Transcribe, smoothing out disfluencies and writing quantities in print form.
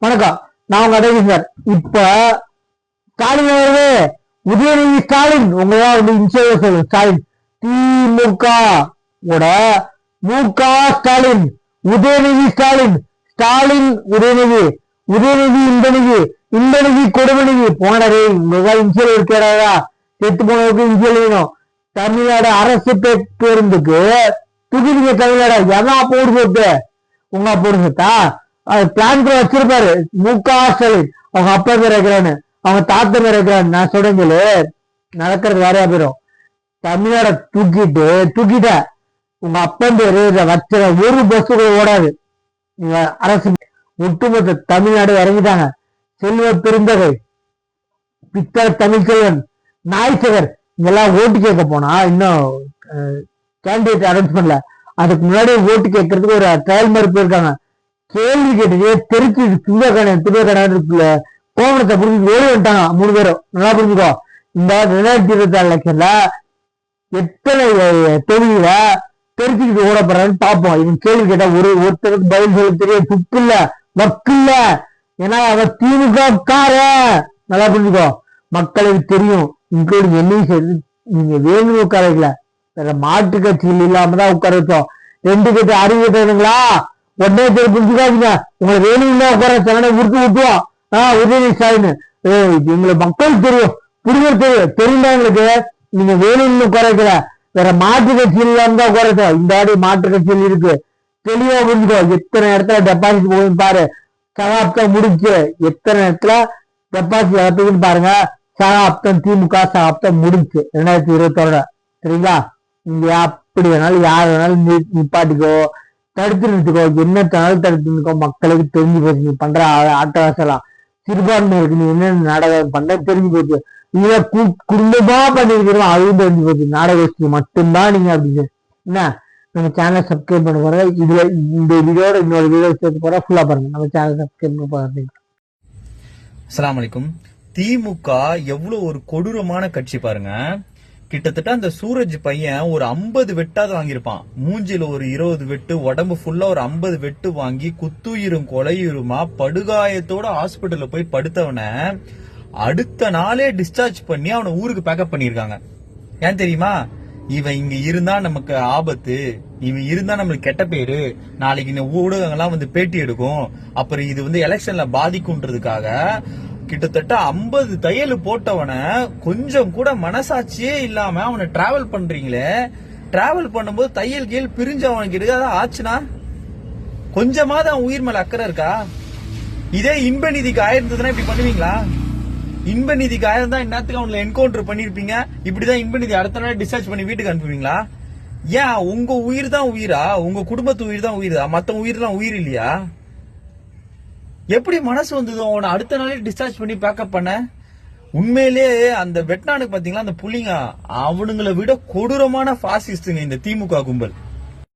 வணக்கம். நான் உங்க அடேகர். இப்ப ஸ்டாலின் அவர்களே, உதயநிதி ஸ்டாலின் உங்களா வந்து ஸ்டாலின் திமுக முக ஸ்டாலின், உதயநிதி ஸ்டாலின், ஸ்டாலின் உதயநிதி, உதயநிதி இன்பநிதி கொடுமநிதி போனரே உங்களால் இன்சியல் இருக்கிறதா? செத்து போனதுக்கு இன்சியல் வேணும். தமிழ்நாடு அரசு பேருந்துக்கு தூக்கிடுங்க. தமிழ்நாடு எல்லாம் போடு சொத்து உங்க போடு சொத்தா? பிளான் கூட வச்சிருப்பாரு முக ஸ்டாலின். அவங்க அப்பா பேர் வைக்கிறான்னு, அவங்க தாத்தா பேர் வைக்கிறான்னு. நான் சொல்றேங்களே, நடக்கிறது வேறையா போயிடும். தமிழ்நாட தூக்கிட்ட உங்க அப்பா பேரு வச்ச ஒரு பஸ் கூட ஓடாது. நீங்க அரசு ஒட்டுமொத்த தமிழ்நாடு இறங்கிட்டாங்க. செல்வ பெருந்தகை, பித்தள தமிழ்ச்செல்வன், நாய்சகர் இதெல்லாம் ஓட்டு கேட்க போனா இன்னும் கேண்டிடேட் அனௌன்ஸ் பண்ணல. அதுக்கு முன்னாடி ஓட்டு கேட்கறதுக்கு ஒரு ட்ரையல் மாதிரி போயிருக்காங்க. கேள்வி கேட்டு தெரிச்சு துணியக்கான கோவணத்தை புரிஞ்சு ஓடி வந்துட்டாங்க 3 பேரும். நல்லா புரிஞ்சுக்கோ. இந்த 2024 எலெக்ஷன்ல எத்தனை தொகுதியில தெரிச்சுக்கிட்டு ஓடப்படுறான்னு பார்ப்போம். இவன் கேள்வி கேட்டா ஒருத்தருக்கு பதில் சொல்ல தெரிய துப்பு இல்ல, வக்கு இல்ல. ஏன்னா அவன் திமுக கார. நல்லா புரிஞ்சுக்கோ. மக்களுக்கு தெரியும், இன்க்ளூடிங் என்னையும் சரி. நீங்க வேணும் உட்கார வைக்கல, வேற மாற்று கட்சியில் இல்லாமதான் உட்கார வச்சோம். 2 கட்சி அறிவு கட்டுங்களா உடனே பேர் புரிஞ்சுக்காதீங்க. உங்களை வேணும்னா உட்கார வச்சாங்கன்னா ஊட்டுவோம். உதயநிதி ஸ்டாலின் எங்களுக்கு மக்கள் தெரியும், புரிதல் தெரியுமா எங்களுக்கு? நீங்க வேணும்னு உட்கார வைக்கல, வேற மாற்று கட்சியில் இல்லாம தான் உட்கார வச்சோம். இந்த ஆடி மாற்று கட்சியில் இருக்கு. தெளிவா புரிஞ்சுக்கோ. எத்தனை இடத்துல டெபாசிட் போகுதுன்னு பாரு. சகாப்தம் முடிச்சு எத்தனை இடத்துல டெபாசிட் இழப்புன்னு பாருங்க. சகாப்தம் திமுக சகாப்தம் முடிச்சு 2021. சரிங்களா? நீங்க அப்படி வேணாலும் யார் வேணாலும் நிப்பாட்டிக்கோ, தடுத்து நிறுத்துக்கோ, என்ன தடுத்து நிற்கோ. மக்களுக்கு தெரிஞ்சு போச்சு நீ பண்ற ஆட்டவாசலாம். சிறுபான்மையிற்கு நீ என்ன நாடகம் பண்ற தெரிஞ்சு போச்சு. இத குடும்பமா பண்ணிருக்கிறோம், அதுவும் தெரிஞ்சு போச்சு. நாடகோஷ்டி மட்டும்தான் நீங்க அப்படின்னு என்ன. நம்ம சேனலை சப்ஸ்கிரைப் பண்ண போற. இதுல இந்த வீடியோட இன்னொரு வீடியோ சேர்த்து போற ஃபுல்லா பாருங்க. நம்ம சேனல் சப்ஸ்கிரைப் பண்ண போறோம். அஸ்ஸலாமு அலைக்கும். திமுக எவ்வளவு ஒரு கொடூரமான கட்சி பாருங்க. கிட்டத்தட்ட அந்த சூரஜ் பையன் ஒரு 50 வெட்டாவது வாங்கியிருப்பான். மூஞ்சில ஒரு 20 வெட்டு, உடம்பு ஃபுல்லா ஒரு 50 வெட்டு வாங்கி குத்துயிரும் கொலையுருமா படுகாயத்தோட ஹாஸ்பிட்டல்ல போய் படுத்தவன அடுத்த நாளே டிஸ்சார்ஜ் பண்ணி அவனை ஊருக்கு பேக்கப் பண்ணிருக்காங்க. ஏன் தெரியுமா? இவன் இங்க இருந்தா நமக்கு ஆபத்து, இவன் இருந்தா நம்மளுக்கு கெட்ட பேரு, நாளைக்கு இந்த ஊடகங்கள்லாம் வந்து பேட்டி எடுக்கும், அப்புறம் இது வந்து எலெக்ஷன்ல பாதிக்கும்ன்றதுக்காக கிட்டத்தட்ட 50 தையல் போட்டவன கொஞ்சம் கூட மனசாட்சியே இல்லாம அவனை டிராவல் பண்றீங்களே. டிராவல் பண்ணும்போது தையல் கீழ் பிரிஞ்சு அவனுக்கு இருக்காத ஆச்சுன்னா கொஞ்சமாவது அவன் உயிர் மேல அக்கறை இருக்கா? இதே இன்பநிதிக்கு ஆயிருந்ததுன்னா இப்படி பண்ணுவீங்களா? இன்பநிதிக்கு ஆயிருந்தா இந்நேரத்துக்கு அவங்களை என்கவுண்டர் பண்ணிருப்பீங்க. இப்படிதான் இன்பநிதி அடுத்த நாள் டிஸ்சார்ஜ் பண்ணி வீட்டுக்கு அனுப்புவீங்களா? ஏன் உங்க உயிர் தான் உயிரா? உங்க குடும்பத்து உயிர் தான் உயிரா? மத்த உயிர்லாம் உயிர் இல்லையா? எப்படி மனசு வந்தது அவனை அடுத்த நாளே டிஸ்சார்ஜ் பண்ணி பேக்கப் பண்ண? உண்மையிலேயே அந்த வெட்னானுக்கு பாத்தீங்களா, அந்த புள்ளிங்க அவனுங்களை விட கொடூரமான பாசிஸ்டுங்க இந்த திமுக கும்பல்.